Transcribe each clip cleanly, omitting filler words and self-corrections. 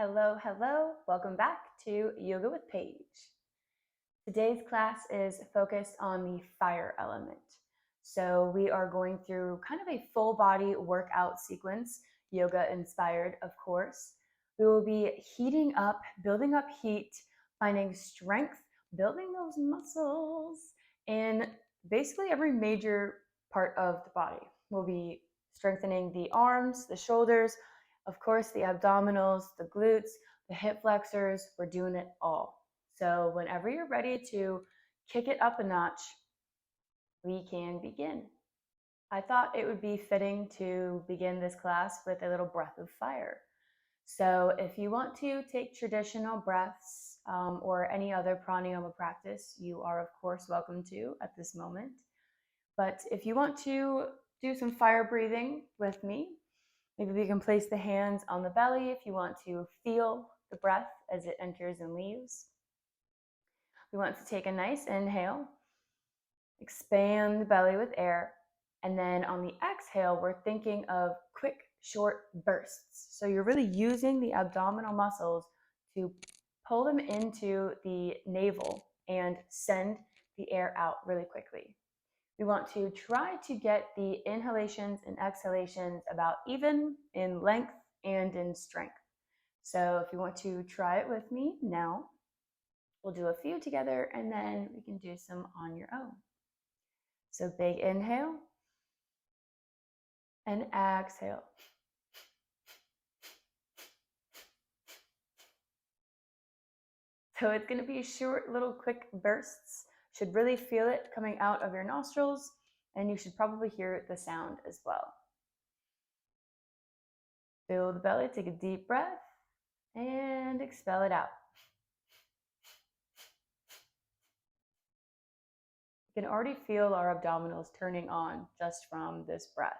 Hello, hello. Welcome back to Yoga with Paige. Today's class is focused on the fire element. So we are going through kind of a full body workout sequence, yoga inspired, of course. We will be heating up, building up heat, finding strength, building those muscles in basically every major part of the body. We'll be strengthening the arms, the shoulders, of course, the abdominals, the glutes, the hip flexors. We're doing it all. So whenever you're ready to kick it up a notch, we can begin. I thought it would be fitting to begin this class with a little breath of fire. So if you want to take traditional breaths or any other pranayama practice, you are of course welcome to at this moment. But if you want to do some fire breathing with me, maybe we can place the hands on the belly if you want to feel the breath as it enters and leaves. We want to take a nice inhale, expand the belly with air, and then on the exhale, we're thinking of quick, short bursts. So you're really using the abdominal muscles to pull them into the navel and send the air out really quickly. We want to try to get the inhalations and exhalations about even in length and in strength. So if you want to try it with me now, we'll do a few together and then we can do some on your own. So big inhale and exhale. So it's going to be short, little quick bursts. Should really feel it coming out of your nostrils, and you should probably hear the sound as well. Fill the belly, take a deep breath, and expel it out. You can already feel our abdominals turning on just from this breath.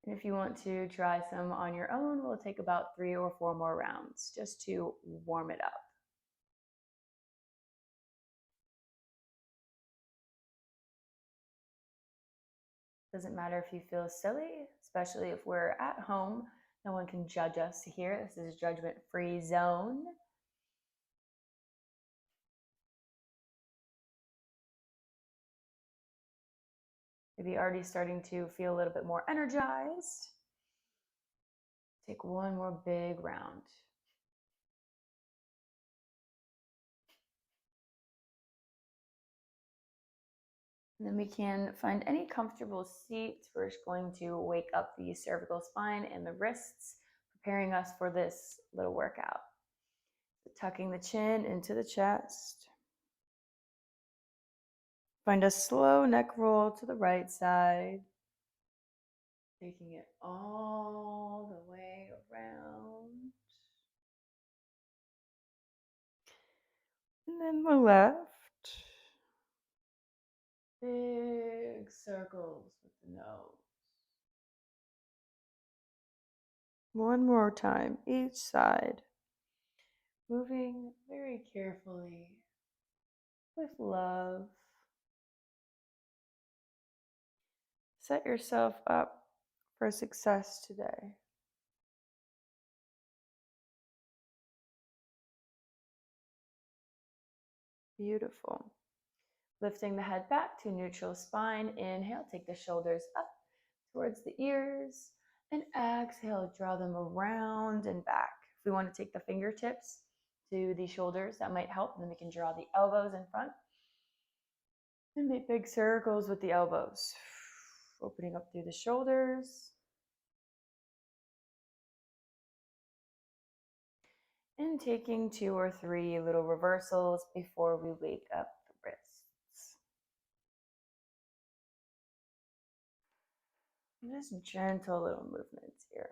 And if you want to try some on your own, we'll take about 3 or 4 more rounds just to warm it up. Doesn't matter if you feel silly, especially if we're at home. No one can judge us here. This is a judgment-free zone. Maybe already starting to feel a little bit more energized. Take one more big round. And then we can find any comfortable seat. We're just going to wake up the cervical spine and the wrists, preparing us for this little workout. So tucking the chin into the chest. Find a slow neck roll to the right side. Taking it all the way around. And then the left. Big circles with the nose. One more time, each side. Moving very carefully with love. Set yourself up for success today. Beautiful. Lifting the head back to neutral spine. Inhale, take the shoulders up towards the ears. And exhale, draw them around and back. If we want to take the fingertips to the shoulders, that might help. And then we can draw the elbows in front. And make big circles with the elbows. Opening up through the shoulders. And taking 2 or 3 little reversals before we wake up the wrists. Just gentle little movements here.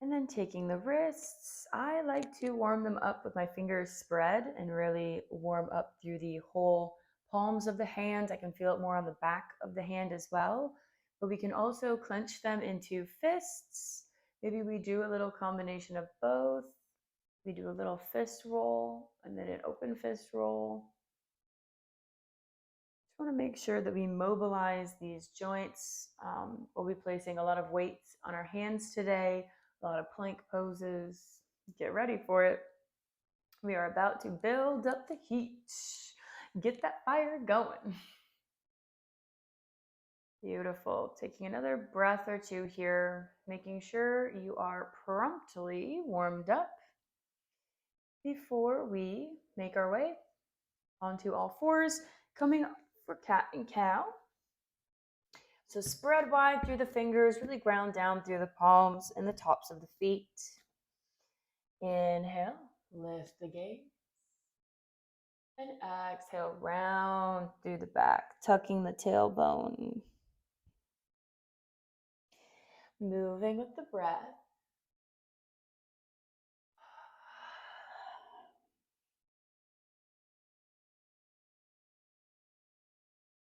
And then taking the wrists, I like to warm them up with my fingers spread and really warm up through the whole palms of the hand. I can feel it more on the back of the hand as well. But we can also clench them into fists. Maybe we do a little combination of both. We do a little fist roll and then an open fist roll. Just want to make sure that we mobilize these joints. We'll be placing a lot of weights on our hands today, a lot of plank poses. Get ready for it. We are about to build up the heat. Get that fire going. Beautiful. Taking another breath or two here, making sure you are promptly warmed up before we make our way onto all fours, coming up for cat and cow. So spread wide through the fingers, really ground down through the palms and the tops of the feet. Inhale, lift the gaze. And exhale, round through the back, tucking the tailbone. Moving with the breath.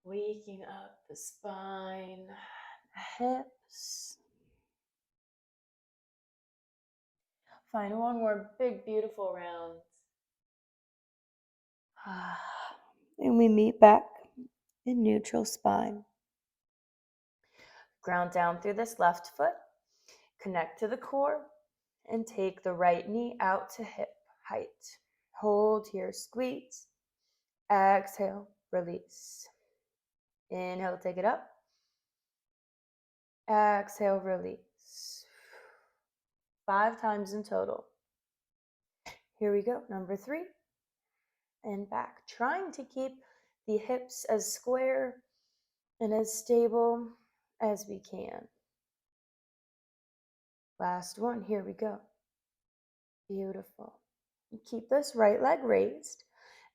Waking up the spine, hips. Find one more big, beautiful round. And we meet back in neutral spine. Ground down through this left foot. Connect to the core and take the right knee out to hip height. Hold here, squeeze. Exhale, release. Inhale, take it up. Exhale, release. 5 times in total. Here we go, number 3. And back. Trying to keep the hips as square and as stable as we can. Last one, here we go. Beautiful. Keep this right leg raised.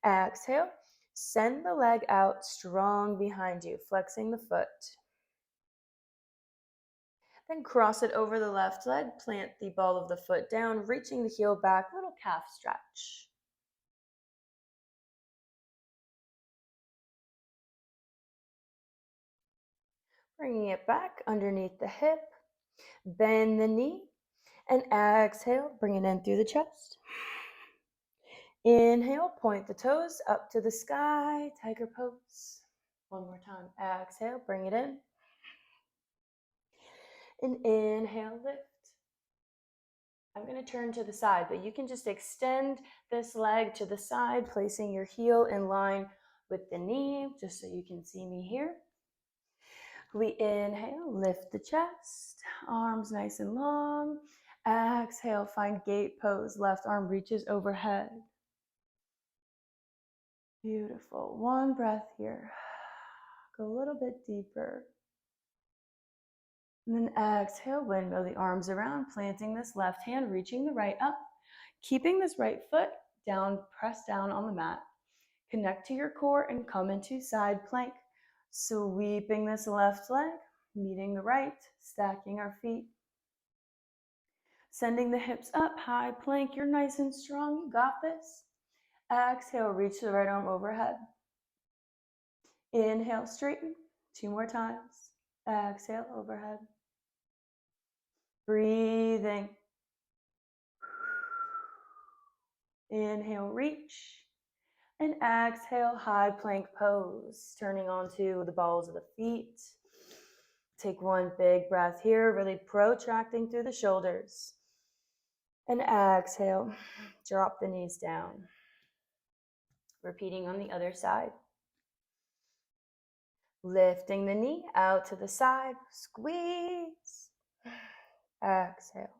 Exhale, send the leg out strong behind you, flexing the foot. Then cross it over the left leg, plant the ball of the foot down, reaching the heel back, little calf stretch. Bringing it back underneath the hip, bend the knee, and exhale, bring it in through the chest. Inhale, point the toes up to the sky, tiger pose. One more time, exhale, bring it in. And inhale, lift. I'm going to turn to the side, but you can just extend this leg to the side, placing your heel in line with the knee, just so you can see me here. We inhale, lift the chest, arms nice and long. Exhale, find gate pose, left arm reaches overhead. Beautiful. One breath here. Go a little bit deeper. And then exhale, windmill the arms around, planting this left hand, reaching the right up. Keeping this right foot down, press down on the mat. Connect to your core and come into side plank. Sweeping this left leg, meeting the right, stacking our feet. Sending the hips up, high plank. You're nice and strong. You got this. Exhale, reach the right arm overhead. Inhale, straighten. 2 more times. Exhale, overhead. Breathing. Inhale, reach. And exhale, high plank pose. Turning onto the balls of the feet. Take one big breath here, really protracting through the shoulders. And exhale, drop the knees down. Repeating on the other side. Lifting the knee out to the side, squeeze. Exhale.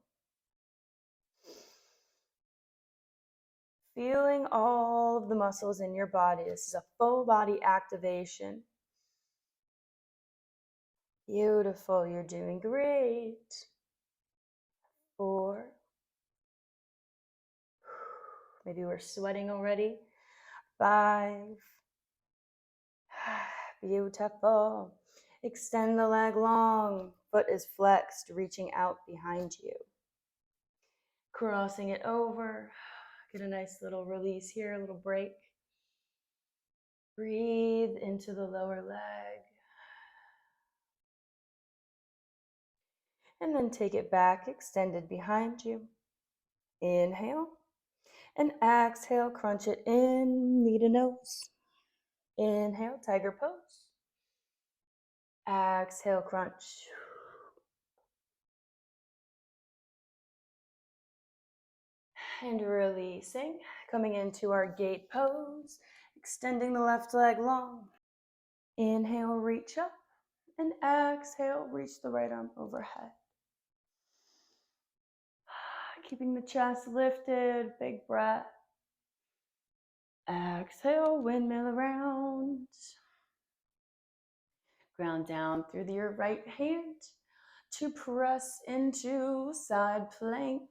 Feeling all of the muscles in your body. This is a full body activation. Beautiful, you're doing great. 4. Maybe we're sweating already. 5. Beautiful. Extend the leg long. Foot is flexed, reaching out behind you. Crossing it over. Get a nice little release here, a little break. Breathe into the lower leg. And then take it back, extended behind you. Inhale. And exhale, crunch it in, knee to nose. Inhale, tiger pose. Exhale, crunch. And releasing, coming into our gate pose, extending the left leg long. Inhale, reach up, and exhale, reach the right arm overhead. Keeping the chest lifted, big breath. Exhale, windmill around. Ground down through your right hand to press into side plank.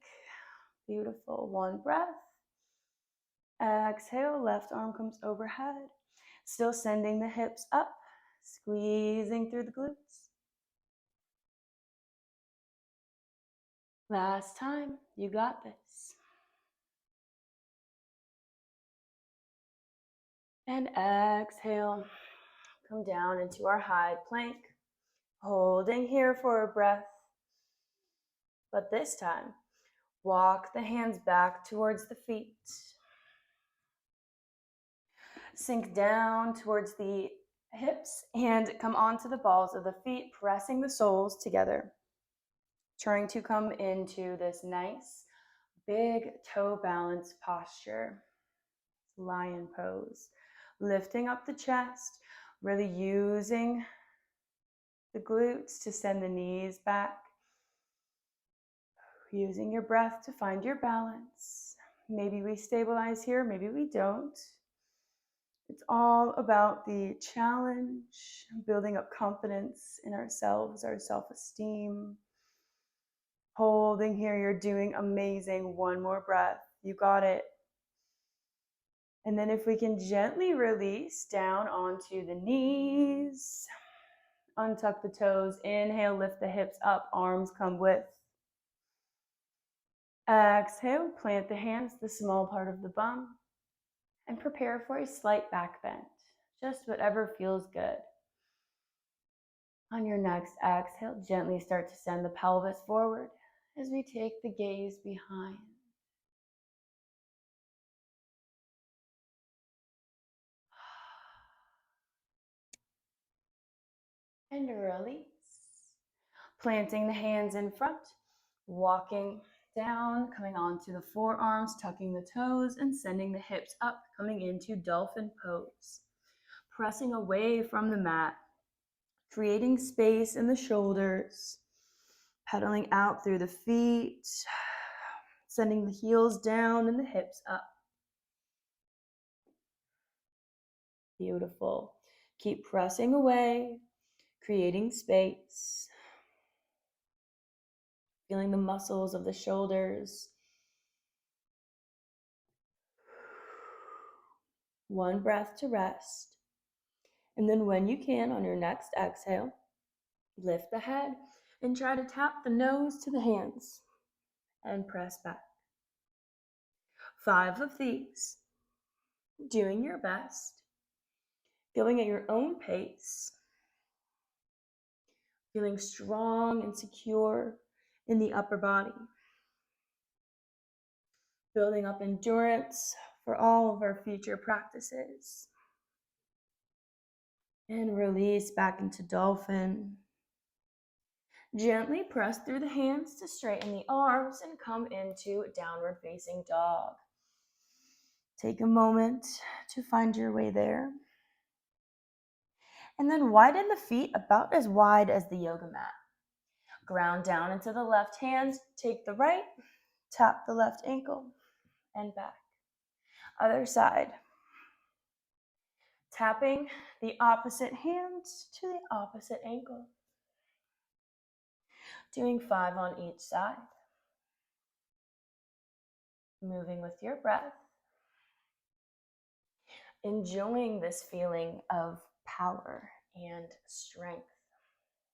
Beautiful. One breath. Exhale, left arm comes overhead. Still sending the hips up, squeezing through the glutes. Last time, you got this. And exhale, come down into our high plank. Holding here for a breath. But this time, walk the hands back towards the feet. Sink down towards the hips and come onto the balls of the feet, pressing the soles together. Trying to come into this nice, big toe balance posture. Lion pose. Lifting up the chest, really using the glutes to send the knees back. Using your breath to find your balance. Maybe we stabilize here, maybe we don't. It's all about the challenge, building up confidence in ourselves, our self-esteem. Holding here, you're doing amazing. One more breath, you got it. And then if we can gently release down onto the knees, untuck the toes, inhale, lift the hips up, arms come with. Exhale, plant the hands, the small part of the bum, and prepare for a slight back bend. Just whatever feels good. On your next exhale, gently start to send the pelvis forward as we take the gaze behind. And release. Planting the hands in front, walking down, coming onto the forearms, tucking the toes, and sending the hips up, coming into dolphin pose. Pressing away from the mat, creating space in the shoulders, pedaling out through the feet, sending the heels down and the hips up. Beautiful. Keep pressing away, creating space. Feeling the muscles of the shoulders. One breath to rest. And then when you can, on your next exhale, lift the head and try to tap the nose to the hands and press back. 5 of these. Doing your best. Going at your own pace. Feeling strong and secure in the upper body. Building up endurance for all of our future practices. And release back into dolphin. Gently press through the hands to straighten the arms and come into downward facing dog. Take a moment to find your way there. And then widen the feet about as wide as the yoga mat. Ground down into the left hand, take the right, tap the left ankle, and back. Other side. Tapping the opposite hand to the opposite ankle. Doing 5 on each side. Moving with your breath. Enjoying this feeling of power and strength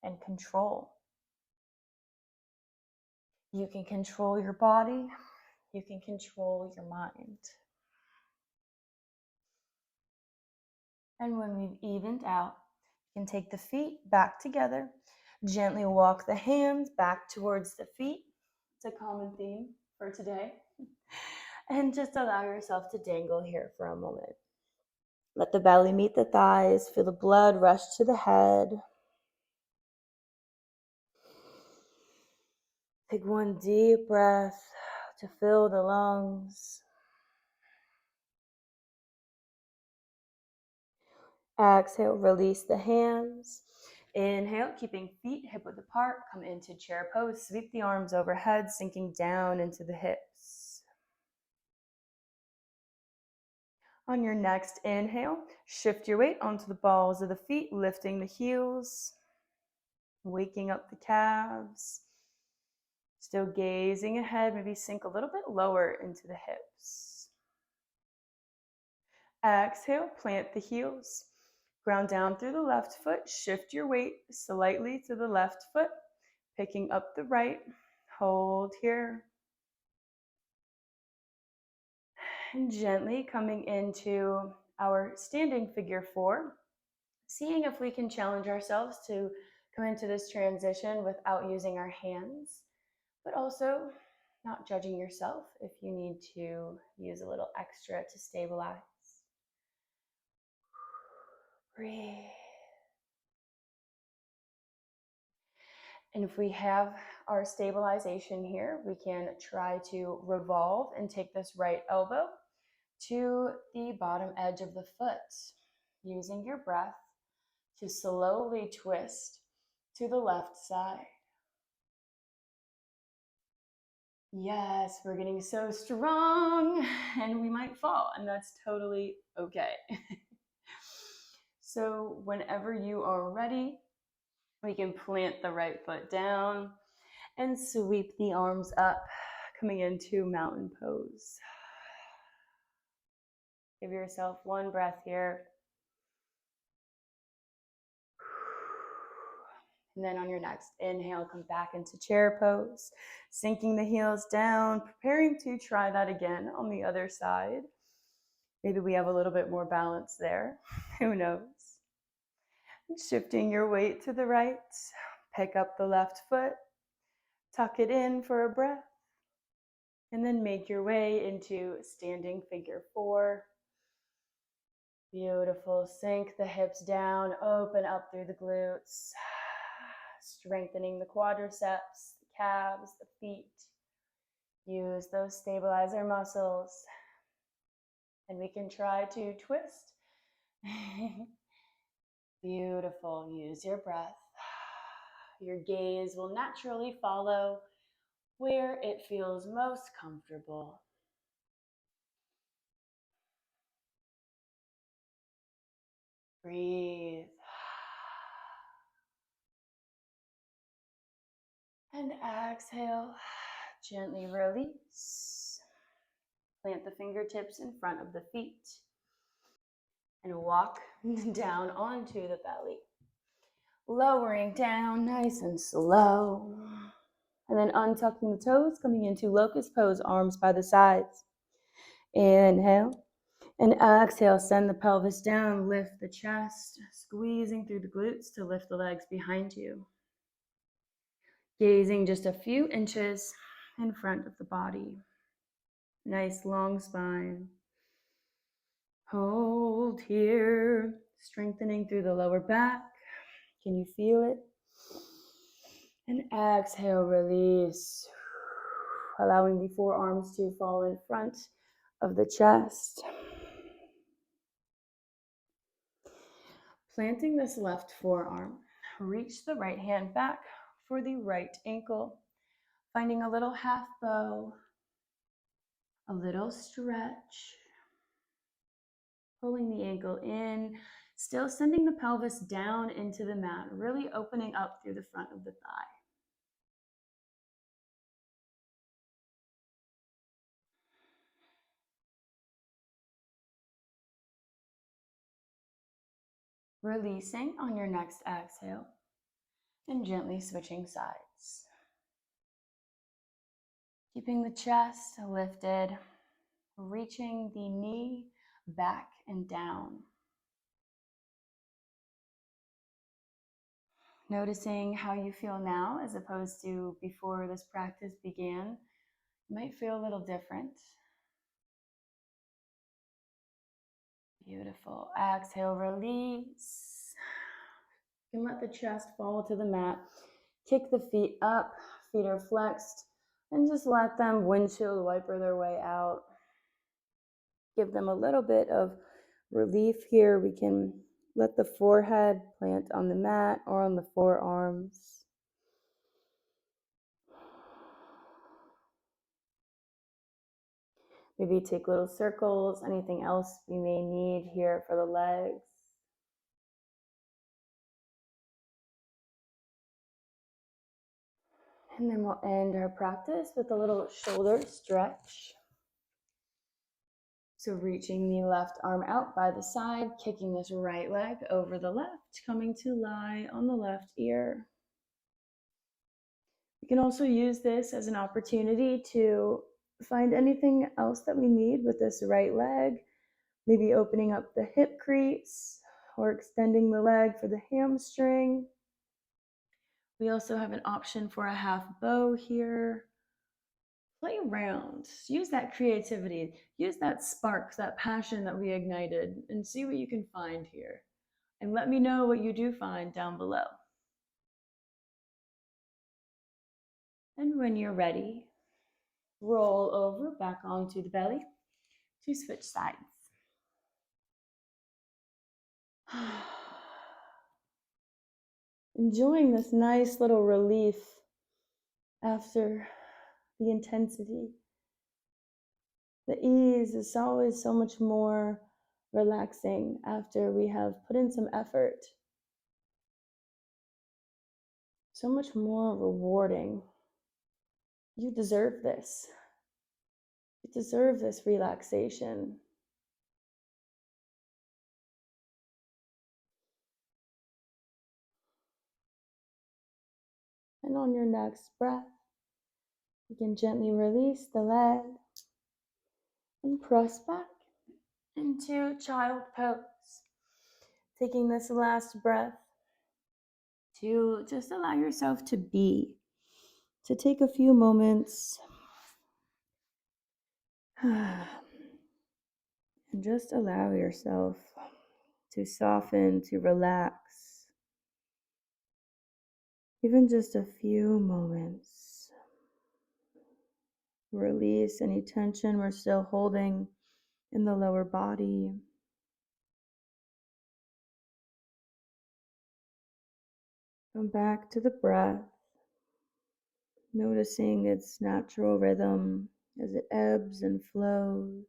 and control. You can control your body. You can control your mind. And when we've evened out, you can take the feet back together. Gently walk the hands back towards the feet. It's a common theme for today. And just allow yourself to dangle here for a moment. Let the belly meet the thighs. Feel the blood rush to the head. Take one deep breath to fill the lungs. Exhale, release the hands. Inhale, keeping feet hip-width apart. Come into chair pose. Sweep the arms overhead, sinking down into the hips. On your next inhale, shift your weight onto the balls of the feet, lifting the heels, waking up the calves. Still gazing ahead, maybe sink a little bit lower into the hips. Exhale, plant the heels. Ground down through the left foot. Shift your weight slightly to the left foot, picking up the right. Hold here. And gently coming into our standing figure 4, seeing if we can challenge ourselves to come into this transition without using our hands, but also not judging yourself if you need to use a little extra to stabilize. Breathe. And if we have our stabilization here, we can try to revolve and take this right elbow to the bottom edge of the foot, using your breath to slowly twist to the left side. Yes, we're getting so strong and we might fall, and that's totally okay. So whenever you are ready, we can plant the right foot down and sweep the arms up, coming into mountain pose. Give yourself one breath here. And then on your next inhale, come back into chair pose, sinking the heels down, preparing to try that again on the other side. Maybe we have a little bit more balance there. Who knows? Shifting your weight to the right, pick up the left foot, tuck it in for a breath, and then make your way into standing figure 4. Beautiful. Sink the hips down, open up through the glutes, strengthening the quadriceps, the calves, the feet. Use those stabilizer muscles. And we can try to twist. Beautiful. Use your breath. Your gaze will naturally follow where it feels most comfortable. Breathe. And exhale. Gently release. Plant the fingertips in front of the feet. And walk down onto the belly. Lowering down nice and slow. And then untucking the toes, coming into locust pose, arms by the sides. Inhale. And exhale, send the pelvis down, lift the chest, squeezing through the glutes to lift the legs behind you. Gazing just a few inches in front of the body. Nice long spine. Hold here, strengthening through the lower back. Can you feel it? And exhale, release. Allowing the forearms to fall in front of the chest. Planting this left forearm, reach the right hand back for the right ankle, finding a little half bow, a little stretch, pulling the ankle in, still sending the pelvis down into the mat, really opening up through the front of the thigh. Releasing on your next exhale and gently switching sides. Keeping the chest lifted, reaching the knee back and down. Noticing how you feel now as opposed to before this practice began. You might feel a little different. Beautiful. Exhale, release. You can let the chest fall to the mat. Kick the feet up, feet are flexed, and just let them windshield wiper their way out. Give them a little bit of relief here. We can let the forehead plant on the mat or on the forearms. Maybe take little circles, anything else we may need here for the legs. And then we'll end our practice with a little shoulder stretch. So reaching the left arm out by the side, kicking this right leg over the left, coming to lie on the left ear. You can also use this as an opportunity to find anything else that we need with this right leg. Maybe opening up the hip crease or extending the leg for the hamstring. We also have an option for a half bow here. Play around, use that creativity, use that spark, that passion that we ignited, and see what you can find here. And let me know what you do find down below. And when you're ready, roll over back onto the belly to switch sides. Enjoying this nice little relief after the intensity. The ease is always so much more relaxing after we have put in some effort. So much more rewarding. You deserve this. You deserve this relaxation. And on your next breath, you can gently release the leg and press back into child pose. Taking this last breath to just allow yourself to be, to take a few moments and just allow yourself to soften, to relax. Even just a few moments. Release any tension we're still holding in the lower body. Come back to the breath, noticing its natural rhythm as it ebbs and flows.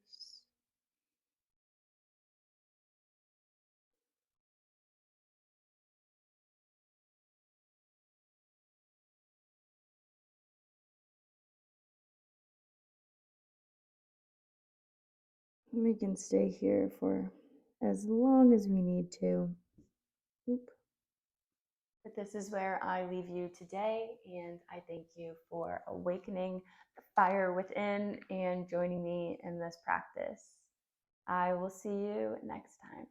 We can stay here for as long as we need to. But this is where I leave you today, and I thank you for awakening the fire within and joining me in this practice. I will see you next time.